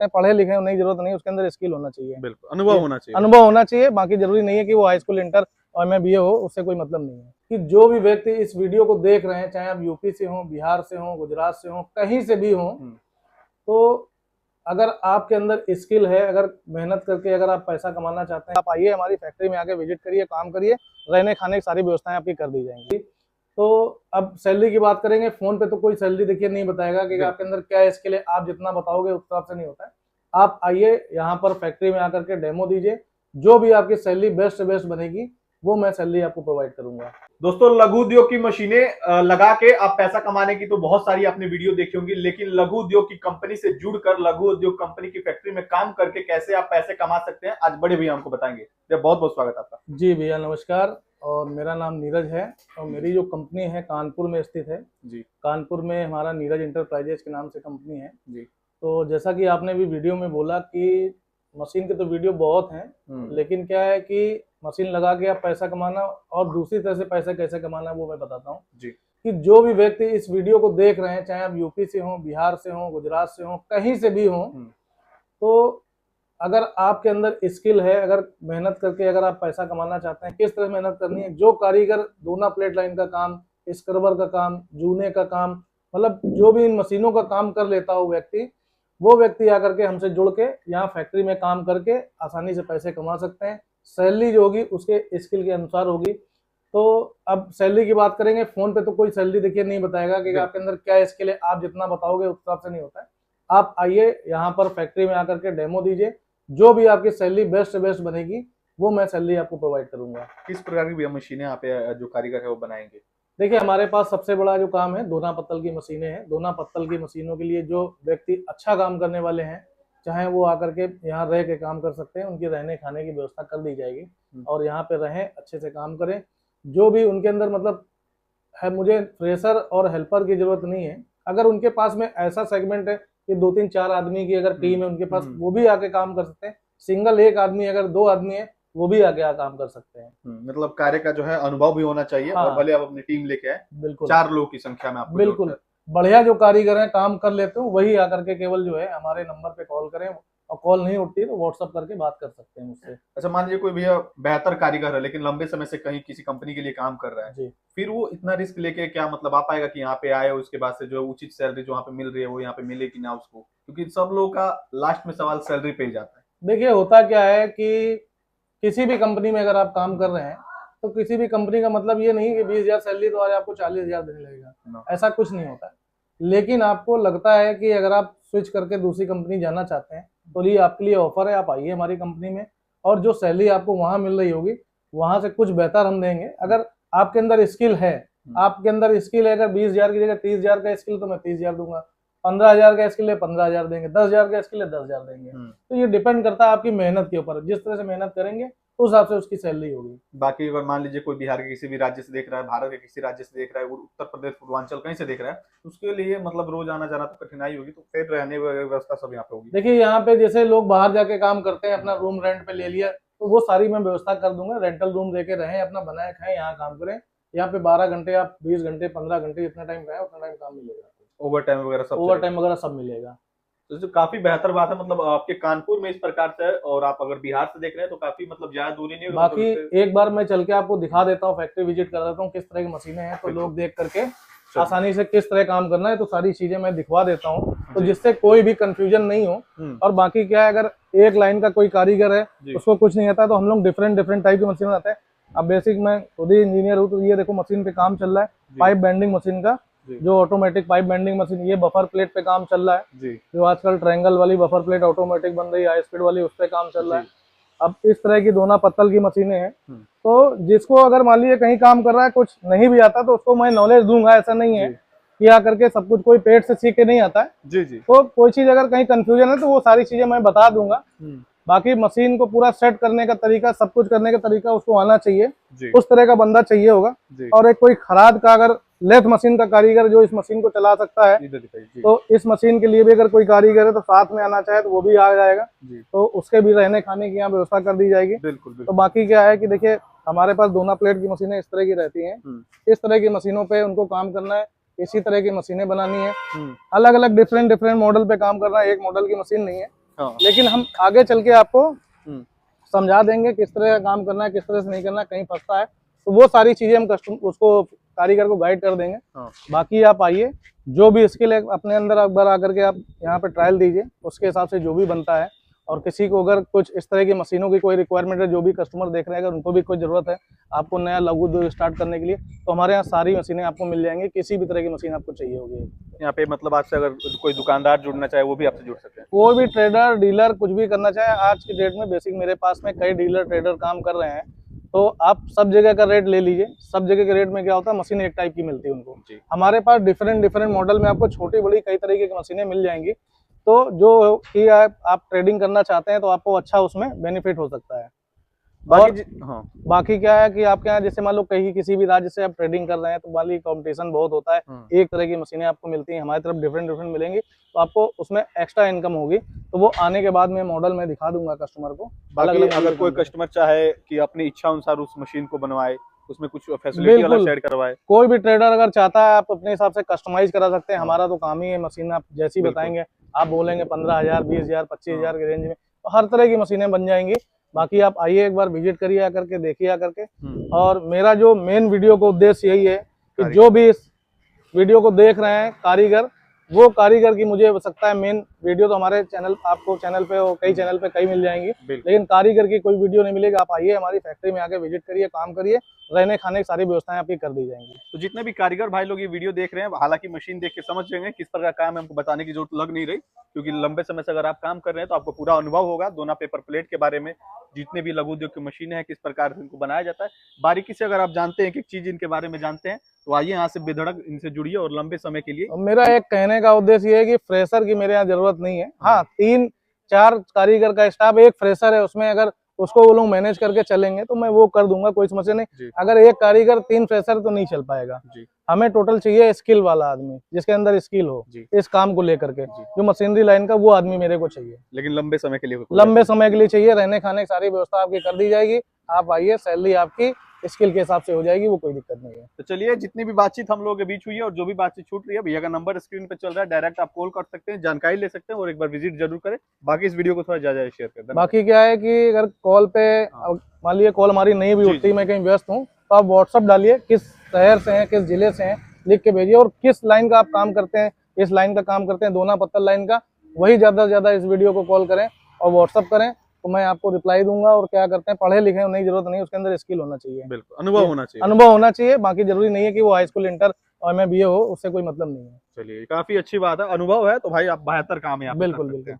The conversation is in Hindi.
सकते हैं, पढ़े लिखे होने की जरूरत नहीं, उसके अंदर स्किल होना चाहिए, बिल्कुल अनुभव होना चाहिए। अनुभव होना चाहिए। बाकी जरूरी नहीं है कि वो हाई स्कूल इंटर और एमए बीए हो, उससे कोई मतलब नहीं है। कि जो भी व्यक्ति इस वीडियो को देख रहे हैं, चाहे आप यूपी से हो, बिहार से हो, गुजरात से हो, कहीं से भी हो, तो अगर आपके अंदर स्किल है, अगर मेहनत करके अगर आप पैसा कमाना चाहते हैं, आप आइए हमारी फैक्ट्री में आके विजिट करिए, काम करिए, रहने खाने की सारी व्यवस्थाएं आपकी कर दी जाएंगी। तो अब सैलरी की बात करेंगे। फोन पे तो कोई सैलरी देखिए नहीं बताएगा कि आपके अंदर क्या स्किल है, आप जितना बताओगे उस हिसाब से नहीं होता है। आप आइए यहाँ पर फैक्ट्री में आकर के डेमो दीजिए, जो भी आपकी सैलरी बेस्ट से बेस्ट बनेगी वो मैं सैलरी आपको प्रोवाइड करूंगा। दोस्तों, लघु उद्योग की मशीनें लगा के आप पैसा कमाने की तो बहुत सारी आपने वीडियो देखी होंगी, लेकिन लघु उद्योग की कंपनी से जुड़कर लघु उद्योग कंपनी की फैक्ट्री में काम करके कैसे आप पैसे कमा सकते हैं, आज बड़े भैया हमको बताएंगे। बहुत बहुत स्वागत आपका। जी भैया नमस्कार, और मेरा नाम नीरज है और मेरी जो कंपनी है कानपुर में स्थित है जी। कानपुर में हमारा नीरज इंटरप्राइजेज के नाम से कंपनी है जी। तो जैसा कि आपने भी वीडियो में बोला कि मशीन के तो वीडियो बहुत हैं, लेकिन क्या है कि मशीन लगा के आप पैसा कमाना और दूसरी तरह से पैसा कैसे कमाना वो मैं बताता हूँ। जी। कि जो भी व्यक्ति इस वीडियो को देख रहे हैं, चाहे आप यूपी से हो, बिहार से हो, गुजरात से हो, कहीं से भी हो, तो अगर आपके अंदर स्किल है, अगर मेहनत करके अगर आप पैसा कमाना चाहते हैं, किस तरह मेहनत करनी है, जो कारीगर दोना प्लेट लाइन का काम, स्क्रबर का काम, जूने का काम, मतलब जो भी इन मशीनों का काम कर लेता हो व्यक्ति, वो व्यक्ति आकर के हमसे जुड़ के यहाँ फैक्ट्री में काम करके आसानी से पैसे कमा सकते हैं। सैलरी जो होगी उसके स्किल के अनुसार होगी। तो अब सैलरी की बात करेंगे। फोन पे तो कोई सैलरी देखिए नहीं बताएगा कि आपके अंदर क्या स्किल है, आप जितना बताओगे उस हिसाब से नहीं होता है। आप आइए यहाँ पर फैक्ट्री में आकर के डेमो दीजिए, जो भी आपकी सैलरी बेस्ट से बेस्ट बनेगी वो मैं सैलरी आपको प्रोवाइड करूंगा। किस प्रकार की मशीनें यहाँ पे जो कारीगर है वो बनाएंगे? देखिए हमारे पास सबसे बड़ा जो काम है दोना पत्तल की मशीनें हैं। दोना पत्तल की मशीनों के लिए जो व्यक्ति अच्छा काम करने वाले हैं, चाहे वो आकर के यहाँ रह के काम कर सकते हैं, उनकी रहने खाने की व्यवस्था कर दी जाएगी और यहाँ पे रहें, अच्छे से काम करें। जो भी उनके अंदर मतलब है, मुझे फ्रेशर और हेल्पर की जरूरत नहीं है। अगर उनके पास में ऐसा सेगमेंट है कि 2-3-4 आदमी की अगर टीम है उनके पास, वो भी आके काम कर सकते हैं। सिंगल एक आदमी, अगर 2 आदमी है वो भी आके काम कर सकते हैं। मतलब कार्य का जो है अनुभव भी होना चाहिए। हाँ। और भले आप अपनी टीम लेके आए, बिल्कुल 4 लोगों की संख्या में आपको बिल्कुल बढ़िया जो कारीगर हैं काम कर लेते हो, वही आकर के केवल जो है हमारे नंबर पे कॉल करें, और कॉल नहीं उठती तो व्हाट्सएप करके बात कर सकते हैं मुझसे। अच्छा, मान लीजिए कोई भैया बेहतर कारीगर है लेकिन लंबे समय से कहीं किसी कंपनी के लिए काम कर रहा है जी, फिर वो इतना रिस्क लेके क्या मतलब आ पाएगा कि यहाँ पे आए, उसके बाद से जो उचित सैलरी जो यहाँ पे मिल रही है वो यहाँ पे मिले कि ना उसको? क्योंकि सब लोगों का लास्ट में सवाल सैलरी पे ही जाता है। देखिए होता क्या है कि किसी भी कंपनी में अगर आप काम कर रहे हैं तो किसी भी कंपनी का मतलब ये नहीं कि 20,000 सैलरी तो आज आपको 40,000 देने लगेगा, ऐसा कुछ नहीं होता है। लेकिन आपको लगता है कि अगर आप स्विच करके दूसरी कंपनी जाना चाहते हैं तो ये आपके लिए ऑफर है, आप आइए हमारी कंपनी में, और जो सैलरी आपको वहां मिल रही होगी वहां से कुछ बेहतर हम देंगे। अगर आपके अंदर स्किल है, आपके अंदर स्किल है, अगर 20,000 की जगह 30,000 का स्किल तो मैं 30,000 दूंगा, 15,000 का स्किल है 15,000 देंगे, 10,000 का स्किल है 10,000 देंगे। तो ये डिपेंड करता है आपकी मेहनत के ऊपर, जिस तरह से मेहनत करेंगे उस हिसाब से उसकी सैलरी होगी। बाकी अगर मान लीजिए कोई बिहार के किसी भी राज्य से देख रहा है, भारत के किसी राज्य से देख रहा है, उत्तर प्रदेश, पूर्वांचल कहीं से देख रहा है, उसके लिए मतलब रोज आना जाना तो कठिनाई होगी, तो फिर रहने व्यवस्था सब यहाँ पे होगी। देखिए यहाँ पे जैसे लोग बाहर जाके काम करते हैं, अपना रूम रेंट पे ले लिया, तो वो सारी मैं व्यवस्था कर दूंगा। रेंटल रूम देके रहें, अपना बनाए खाएं, यहाँ काम करें। यहाँ पे 12 घंटे आप 20 घंटे 15 घंटे जितना टाइम रहे उतना टाइम काम मिलेगा, ओवर टाइम वगैरह सब मिलेगा। तो काफी बेहतर बात है। मतलब आपके कानपुर में इस प्रकार से है, और आप अगर बिहार से देख रहे हैं तो काफी मतलब ज्यादा दूरी नहीं होगी। बाकी एक बार मैं चल के आपको दिखा देता हूँ, फैक्ट्री विजिट कर देता हूँ किस तरह की मशीनें हैं, तो लोग देख करके आसानी से किस तरह काम करना है तो सारी चीजें मैं दिखवा देता हूँ, तो जिससे कोई भी कंफ्यूजन नहीं हो। और बाकी क्या है, अगर एक लाइन का कोई कारीगर है उसको कुछ नहीं आता, तो हम लोग डिफरेंट टाइप की मशीन बनाते हैं। अब बेसिक मैं खुद ही इंजीनियर हूँ, तो ये देखो मशीन पे काम चल रहा है, पाइप बेंडिंग मशीन का, जो ऑटोमेटिक पाइप बेंडिंग मशीन, ये बफर प्लेट पे काम चल रहा है जो आजकल ट्रायंगल वाली बफर प्लेट ऑटोमेटिक बन रही है, हाई स्पीड वाली, उस पर काम चल रहा है। अब इस तरह की दोना पत्तल की मशीनें हैं, तो जिसको अगर मान लीजिए कहीं काम कर रहा है, कुछ नहीं भी आता, तो उसको मैं नॉलेज दूंगा। ऐसा नहीं है कि आकर के सब कुछ कोई पेट से सीख के नहीं आता है जी। तो कोई चीज अगर कहीं कंफ्यूजन है तो वो सारी चीजें मैं बता दूंगा। बाकी मशीन को पूरा सेट करने का तरीका, सब कुछ करने का तरीका उसको आना चाहिए, उस तरह का बंदा चाहिए होगा। और एक कोई खराद का, अगर लेथ मशीन का कारीगर जो इस मशीन को चला सकता है, तो इस मशीन के लिए भी अगर कोई कारीगर है तो साथ में आना चाहे तो वो भी आ जाएगा, तो उसके भी रहने खाने की यहाँ व्यवस्था कर दी जाएगी। बिल्कुल। तो बाकी क्या है कि देखिए हमारे पास दोना प्लेट की मशीनें इस तरह की रहती हैं, इस तरह की मशीनों पे उनको काम करना है, इसी तरह की मशीनें बनानी है, अलग अलग डिफरेंट मॉडल पे काम करना है, एक मॉडल की मशीन नहीं है। हाँ। लेकिन हम आगे चल के आपको समझा देंगे किस तरह का काम करना है, किस तरह से नहीं करना, कहीं फंसता है तो वो सारी चीजें हम उसको कारीगर को गाइड कर देंगे। हाँ। बाकी आप आइए, जो भी स्किल है अपने अंदर एक बार आकर के आप यहाँ पे ट्रायल दीजिए, उसके हिसाब से जो भी बनता है। और किसी को अगर कुछ इस तरह की मशीनों की कोई रिक्वायरमेंट है, जो भी कस्टमर देख रहे हैं, अगर उनको भी कोई ज़रूरत है आपको नया लघु उद्योग स्टार्ट करने के लिए, तो हमारे यहाँ सारी मशीनें आपको मिल जाएंगी। किसी भी तरह की मशीन आपको चाहिए होगी यहाँ पे, मतलब आपसे अगर कोई दुकानदार जुड़ना चाहे वो भी आपसे जुड़ सकते हैं? कोई भी ट्रेडर डीलर कुछ भी करना चाहे, आज की डेट में बेसिक मेरे पास में कई डीलर ट्रेडर काम कर रहे हैं, तो आप सब जगह का रेट ले लीजिए। सब जगह के रेट में क्या होता है, मशीन एक टाइप की मिलती है उनको। हमारे पास डिफरेंट मॉडल में आपको छोटी बड़ी कई तरीके की मशीनें मिल जाएंगी। तो जो कि आप ट्रेडिंग करना चाहते हैं तो आपको अच्छा उसमें बेनिफिट हो सकता है। बाकी क्या है कि आपके यहाँ जैसे मान लो कहीं किसी भी राज्य से आप ट्रेडिंग कर रहे हैं तो वाली कंपटीशन बहुत होता है, एक तरह की मशीनें आपको मिलती हैं, हमारी तरफ डिफरेंट मिलेंगी, तो आपको उसमें एक्स्ट्रा इनकम होगी। तो वो आने के बाद में मॉडल में दिखा दूंगा कस्टमर को। बाकी अगर कोई कस्टमर चाहे कि अपनी इच्छा अनुसार उस मशीन को बनवाए, उसमें कुछ फैसिलिटी वाला सेट करवाए, कोई भी ट्रेडर अगर चाहता है आप अपने हिसाब से कस्टमाइज करा सकते हैं। हमारा तो काम ही है, मशीन आप जैसी बताएंगे, आप बोलेंगे 15,000, 20,000, 25,000 के रेंज में, तो हर तरह की मशीनें बन जाएंगी। बाकी आप आइए, एक बार विजिट करिए आकर के, देखिए आकर के। और मेरा जो मेन वीडियो का उद्देश्य यही है कि जो भी इस वीडियो को देख रहे हैं कारीगर, वो कारीगर की मुझे आवश्यकता है। मेन वीडियो तो हमारे चैनल, आपको चैनल पे और कई चैनल पे कई मिल जाएंगी, लेकिन कारीगर की कोई वीडियो नहीं मिलेगी। आप आइए हमारी फैक्ट्री में आके विजिट करिए, काम करिए, रहने खाने की सारी व्यवस्थाएं आपकी कर दी जाएंगी। तो जितने भी कारीगर भाई लोग ये वीडियो देख रहे हैं, हालांकि मशीन देख के समझ जाएंगे किस प्रकार का काम है, हमको बताने की जरूरत लग नहीं रही, क्योंकि लंबे समय से अगर आप काम कर रहे हैं तो आपको पूरा अनुभव होगा दोना पेपर प्लेट के बारे में, जितने भी लघु उद्योग की मशीनें हैं किस प्रकार से इनको बनाया जाता है, बारीकी से अगर आप जानते हैं, एक चीज इनके बारे में जानते हैं, तो आइए यहाँ से बेधड़क इनसे जुड़िए और लंबे समय के लिए। मेरा एक कहने का उद्देश्य ये है कि फ्रेशर की मेरे यहाँ जरूरत नहीं है। हाँ, 3-4 कारीगर का स्टाफ, एक फ्रेशर है, उसमें अगर उसको वो लोग मैनेज करके चलेंगे तो मैं वो कर दूंगा, कोई समस्या नहीं। अगर एक कारीगर 3 फ्रेशर तो नहीं चल पाएगा। हमें टोटल चाहिए स्किल वाला आदमी, जिसके अंदर स्किल हो इस काम को लेकर के, जो मशीनरी लाइन का वो आदमी मेरे को चाहिए। लेकिन लंबे समय के लिए, लंबे समय के लिए चाहिए। रहने खाने की सारी व्यवस्था आपकी कर दी जाएगी। आप आइए, सैलरी आपकी स्किल के हिसाब से हो जाएगी, वो कोई दिक्कत नहीं है। तो चलिए, जितनी भी बातचीत हम लोगों के बीच हुई है और जो भी बातचीत छूट रही है, भैया का नंबर स्क्रीन पे चल रहा है, डायरेक्ट आप कॉल कर सकते हैं, जानकारी ले सकते हैं और एक बार विजिट जरूर करें। बाकी इस वीडियो को थोड़ा ज्यादा शेयर कर दें। बाकी क्या है कि अगर कॉल पे मान लीजिए कॉल हमारी नहीं भी उठती, मैं कहीं व्यस्त हूँ, तो आप व्हाट्सअप डालिए, किस शहर से हैं, किस जिले से हैं, लिख के भेजिए, और किस लाइन का आप काम करते हैं, इस लाइन का काम करते हैं, दोना पत्तल लाइन का, वही ज्यादा से ज्यादा इस वीडियो को कॉल करें और व्हाट्सअप करें, तो मैं आपको रिप्लाई दूंगा। और क्या करते हैं, पढ़े लिखे नहीं जरूरत नहीं, उसके अंदर स्किल होना चाहिए, बिल्कुल अनुभव होना चाहिए, अनुभव होना चाहिए। बाकी जरूरी नहीं है कि वो हाई स्कूल इंटर और MA BA हो, उससे कोई मतलब नहीं है। चलिए, काफी अच्छी बात है, अनुभव है तो भाई आप बेहतर काम है, बिल्कुल बिल्कुल।